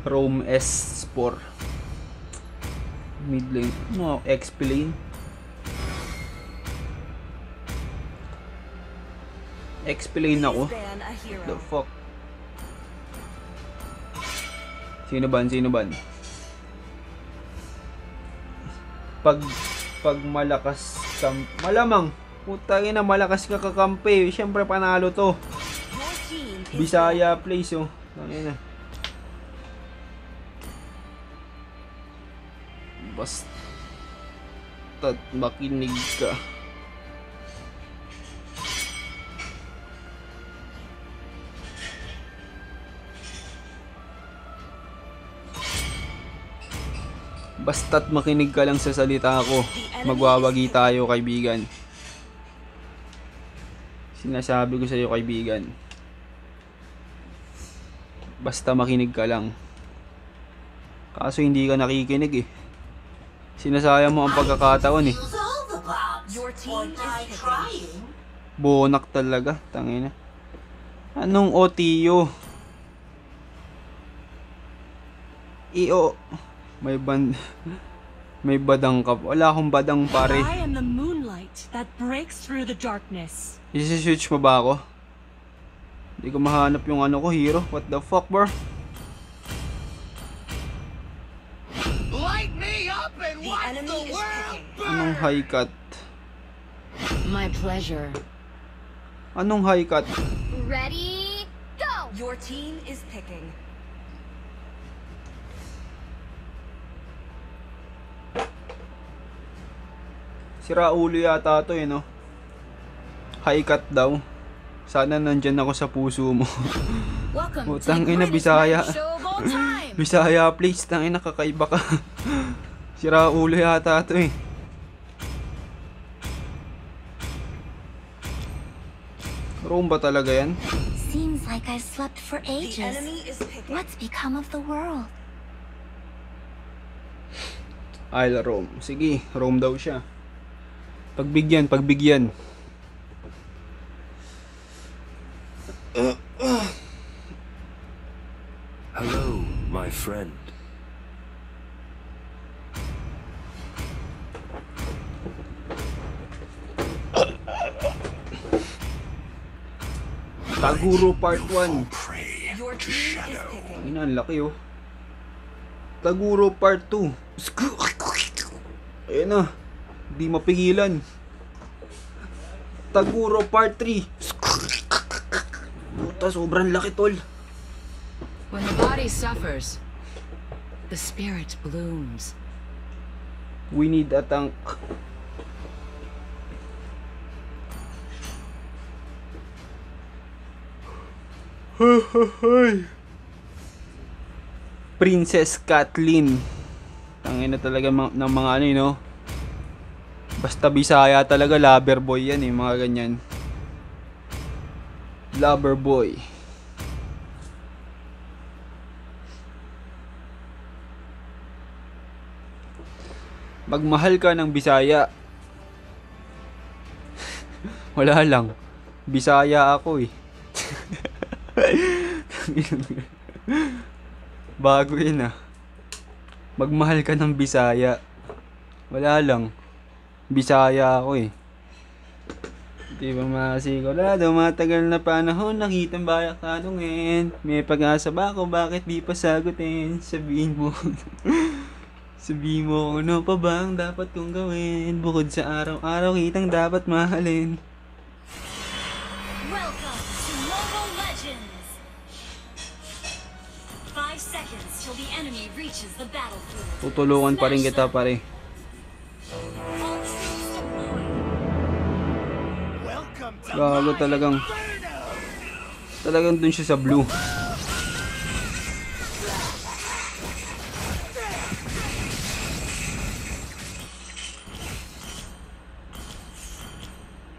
Rome S4. Mid lane. No, XP lane. XP lane ako. The fuck? Sino ban? Sino ban? Pag malakas malamang putang ina malakas ka kakampi, syempre panalo to. Bisaya plays oh. Tangina. Basta makinig ka. Basta't makinig ka lang sa salita ko. Magwawagi tayo, kaibigan. Sinasabi ko sa iyo, kaibigan. Basta makinig ka lang. Kaso hindi ka nakikinig eh. Sinasayang mo ang pagkakataon eh. Bonak talaga, tangina. Anong OTO? EO. May badang ka. Wala akong badang pare. I am the moonlight that breaks through the darkness. Isi-switch mo ba ako? Hindi ko mahanap yung ano ko, hero. What the fuck, bro? Light me up and watch the world burn. Anong high cut? My pleasure. Anong high cut? Ready, go! Your team is picking. Sira ulo yata to eh, no? High cut daw. Sana nandyan ako sa puso mo. Utang ina, Bisaya. Bisaya please, tang ina, kakaiba ka. Sira ulo yata to eh. Rome ba talaga yan? Seems like I've slept for ages. What's become of the world? Isle Rome. Sige, Rome daw siya. Pagbigyan, pagbigyan. Hello, my friend. Taguro Part 1. Your team is picking. Ina, ang laki oh. Taguro Part 2. Ayun na. Di mapigilan. Taguro Part 3. Puta, sobrang laki tol. When the body suffers, the spirit blooms. We need a tank. Princess Kathleen. Tangina talaga ng mga ano yun, no? Basta Bisaya talaga, lover boy yan eh, mga ganyan. Lover boy. Magmahal ka ng Bisaya. Wala lang. Bisaya ako eh. Bago yun ah. Magmahal ka ng Bisaya. Wala lang. Bisaya ako eh. Di ba masigurado, matagal na panahon nakitang bayak tanungin. May pag-asa ba ako, bakit di pa sagutin? Sabihin mo. Sabihin mo ano pa ba ang dapat kong gawin? Bukod sa araw-araw kitang dapat mahalin. Welcome to Mobile Legends! 5 seconds till the enemy reaches the battlefield. Tutulungan pa rin kita pare. Gago talagang dun siya sa blue.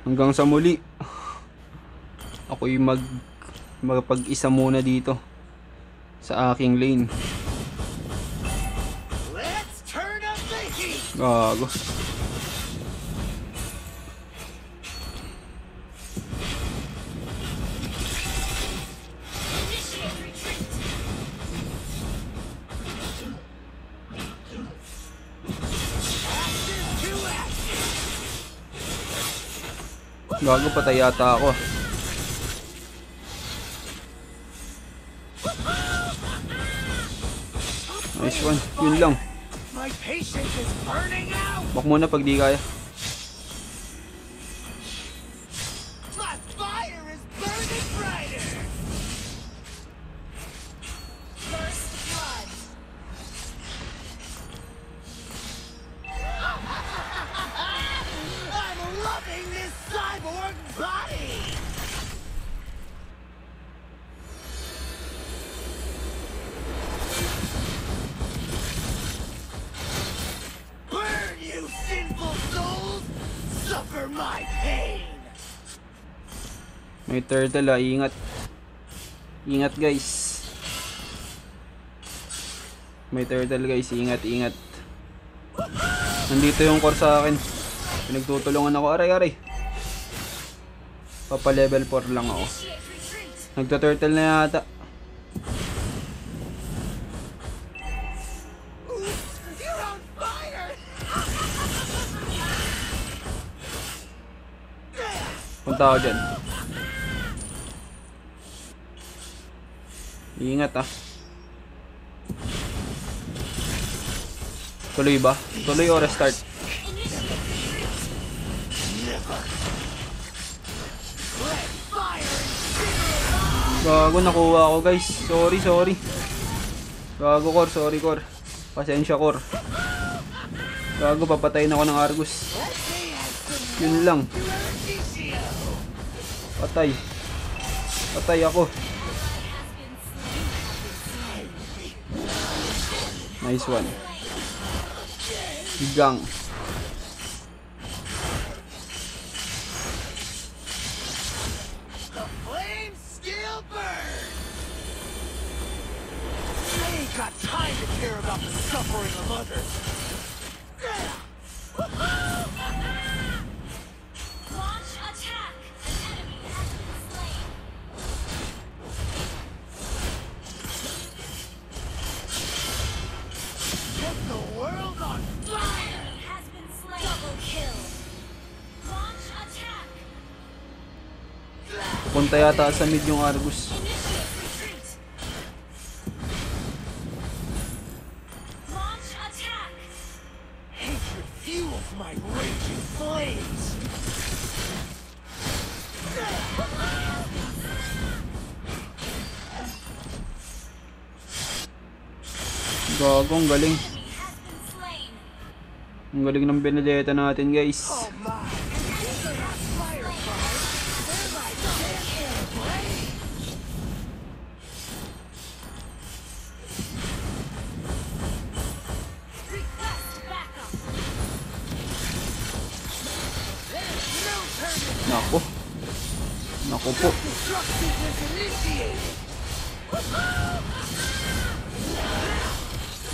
Hanggang sa muli. Ako'y magpag-isa muna dito sa aking lane. Gago. Gago, patay yata ako. Nice one. Yun lang. My patience is burning out. Bak muna pag di kaya. My fire is burning brighter. First blood. I'm loving this cyborg body. Burn, you sinful souls! Suffer my pain! May turtle ah, ingat. Ingat guys. May turtle guys, ingat, ingat. Nandito yung core sa akin. Pinagtutulungan ako, aray aray. Papa level 4 lang ako. Nagto-turtle na yata. You're on fire! Punta ako dyan. Ingat ah. Tuloy ba? Tuloy o restart? Gago, nakuha ako guys. Sorry, sorry. Gago core, sorry core. Pasensya core. Gago, papatayin ako ng Argus. Yun lang. Patay. Patay ako. Nice one. Gang. The flames still burn! I ain't got time to care about the suffering of others. Launch attack! An enemy has been slain. Set the world on fire! Enemy has been slain. Double kill. Launch attack! Punta yata sa mid yung Argus. Initiate retreat. Launch attack! Hatred fuels my raging flames! Gago, ang galing. Enemy has been slain. Ang galing ng Benedetta natin guys. Oh my! Isn't that fireflies? They're my damn blade! Request backup. There's no turning! Nako. Nako po. Destruction is initiated!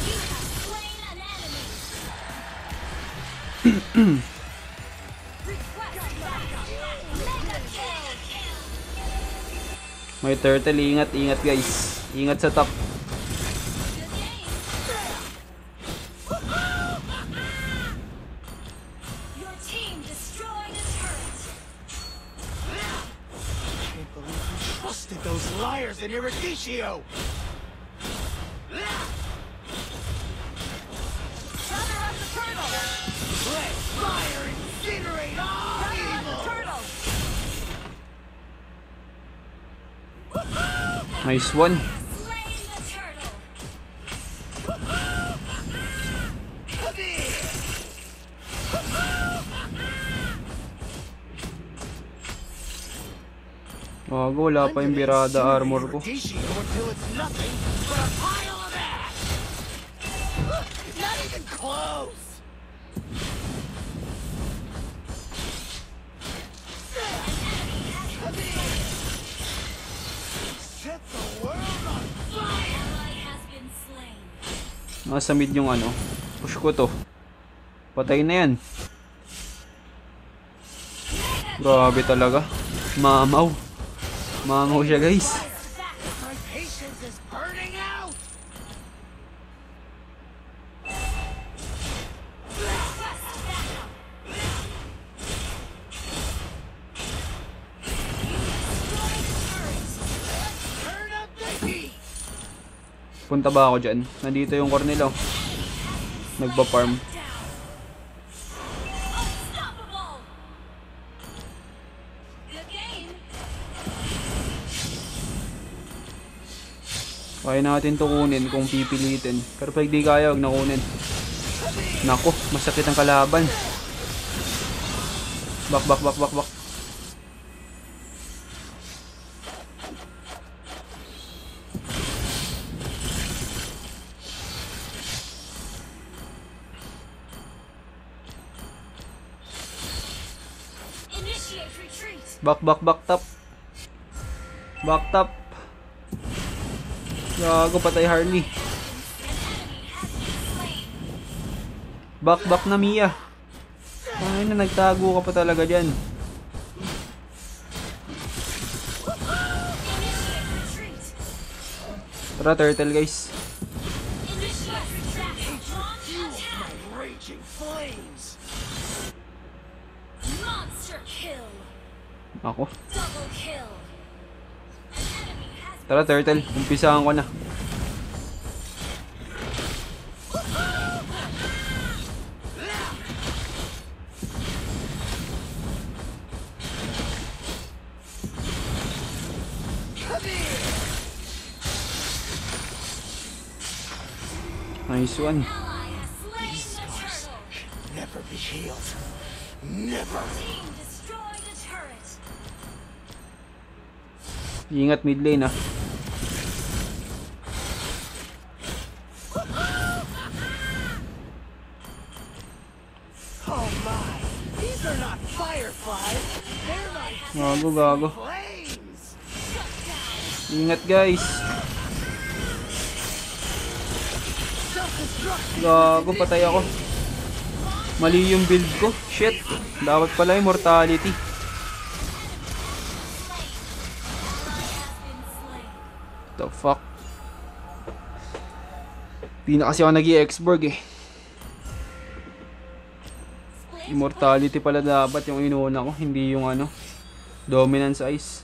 You have slain an enemy. Request backup. Mega kill. May turtle, ingat, ingat guys. Ingat sa top. Good game. Your team destroyed a turret. Can't believe you trusted those liars in Eruditio! Gather up the turtle! Let fire incinerate all evil! Turtle! Nice one. Slain the turtle. Come here! Gago, wala pa yung birada armor ko. Eruditio until it's nothing but a pile of ash! Not even close! Come here! Set the world on fire! Ally has been slain. Nasa mid yung ano. Push ko to. Patay na yan. Grabe talaga. Mamaw. Mamaw siya guys. My patience is burning out! Punta ba ako dyan? Nandito yung Cornel oh. Nagpa-farm. Kaya natin to kunin kung pipilitin. Pero pag di kaya, huwag na kunin. Nako, masakit ang kalaban. Bak. Bak, tap. Back tap. Gago, patay Harley. Back na Mia. Ay na, nagtago ka pa talaga dyan. Tara, turtle guys. Raging flames. Monster kill. Ako. Double kill. Tara, turtle. Umpisahan ko na. Nice one. Never be healed. Never. Ingat mid lane ah. Oh my. These are not fireflies. They're like Gago. flames. Ingat guys. Self-destruct. Gago, patay ako. Mali yung build ko. Shit. Dapat pala immortality. The fuck. Di na kasi ako nag-i-exborg eh. Immortality pala dapat yung inuuna ko, hindi yung ano, dominance ice.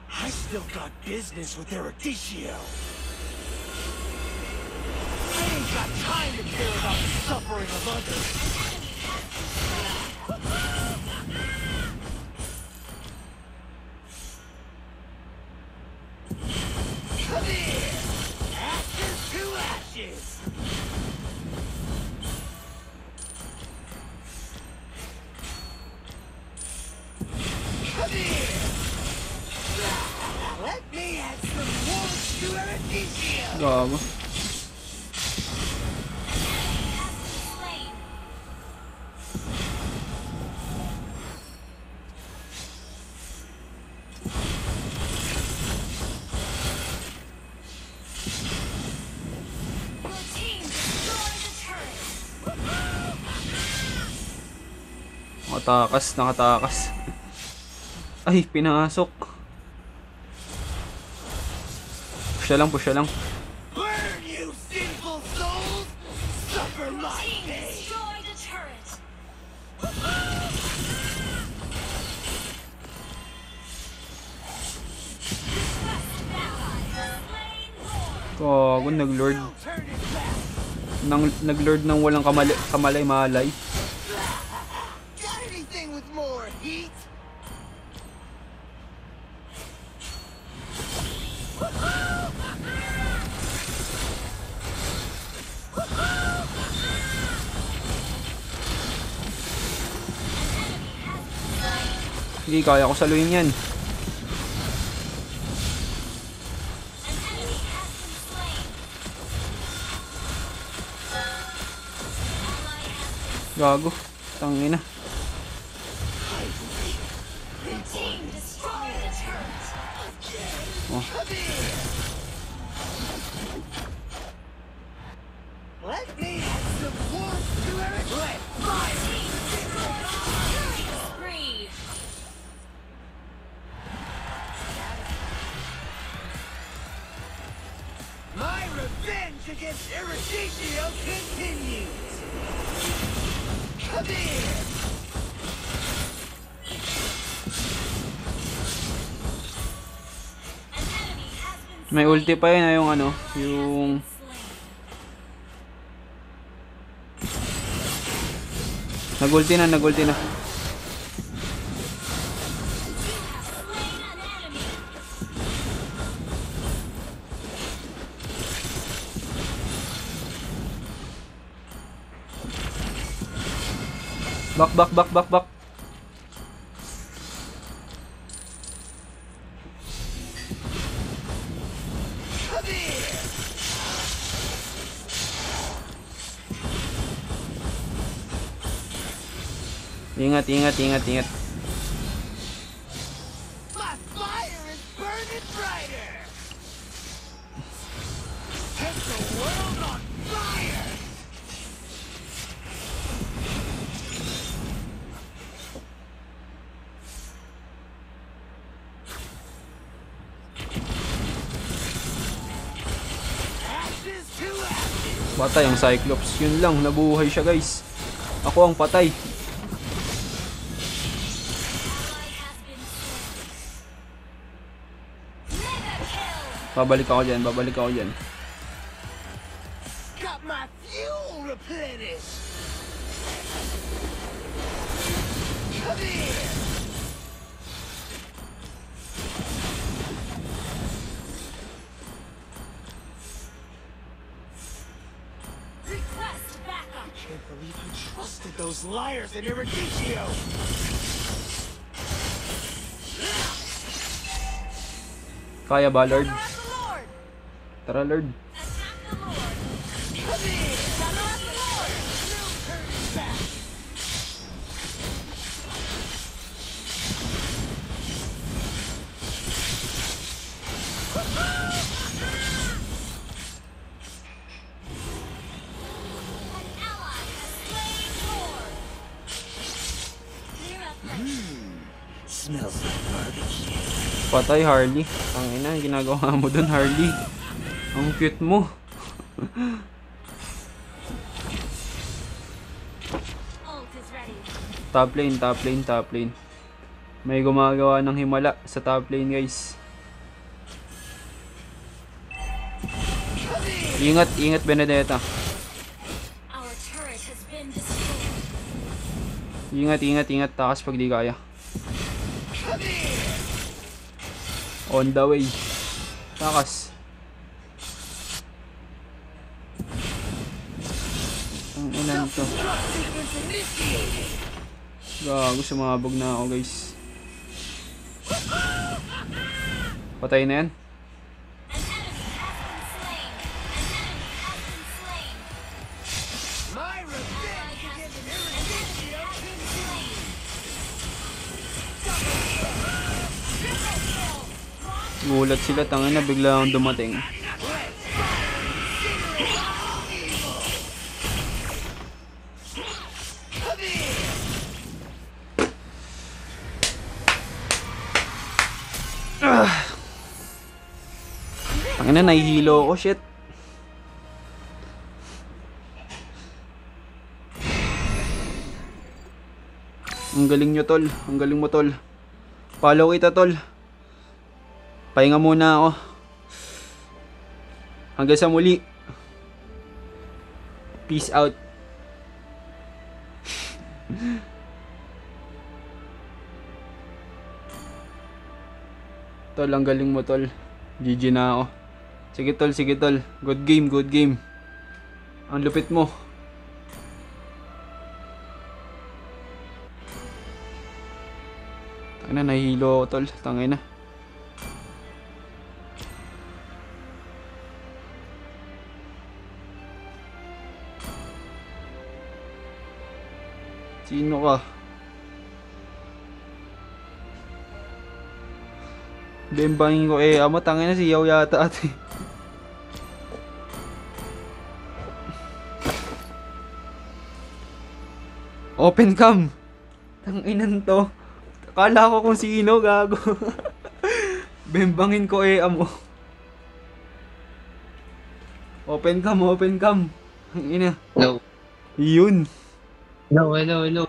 I still got business with Eruditio. I ain't got time to care about the suffering of others. Come here! Ashes to ashes! Come here! Let me add some warmth to Eruditio! Gago. Nakatakas. Ay, pinasok. Pusha lang. Burn, you sinful souls! Suffer my pain! Gago, nag-lord. Turn it back! Nag-lord ng walang kamalay-malay. Got anything with more heat? Hindi, kaya ko saluhin yan. Gago. Tangina. Oh. Let me add some warmth to Eruditio! Fire! My revenge against Eruditio continues! Come here! May ulti pa yun, yung ano, yung... Nag-ulti na. Back. Ingat. My fire is burning brighter. Set the world on fire. Ashes to ashes. Patay ang Cyclops. Yun lang, nabuhay siya guys. Ako ang patay. Babalik ako dyan. Got my fuel replenished. Come here. Request backup. Can't believe I trusted those liars in Eruditio. Kaya ba, Lord? Attack the Lord. Tara, Lord. Attack the Lord. Come here. Attack the Lord. Turn back. Smells like barbecue. Patay, Harley. Ang ina, ginagawa mo dun, Harley. Ang cute mo. Ult is ready. Top lane. May gumagawa ng himala sa top lane, guys. Ingat, Benedetta. Our turret has been destroyed. Ingat. Takas pag di kaya. On the way. Takas. Ang ina nito. Gago, sumabog na ako, guys. Patay na yan. My revenge against Eruditio continues. Gulat sila, tangin na bigla akong dumating. Tangin na, nahihilo ako, shit. Ang galing nyo, tol. Ang galing mo, tol. Follow kita, tol. Pahinga muna ako. Hanggang sa muli. Peace out. Tol, ang galing mo, tol. GG na ako. Sige, tol. Good game. Ang lupit mo. Tangina, nahihilo ako, tol. Tangina. Sino ka? Bembangin ko amo, tangina, siyaw yata ate. Open cam. Tanginan to. Akala ko kung sino, gago. Bembangin ko amo. Open cam. Ang ina. Hello. Yun. Hello.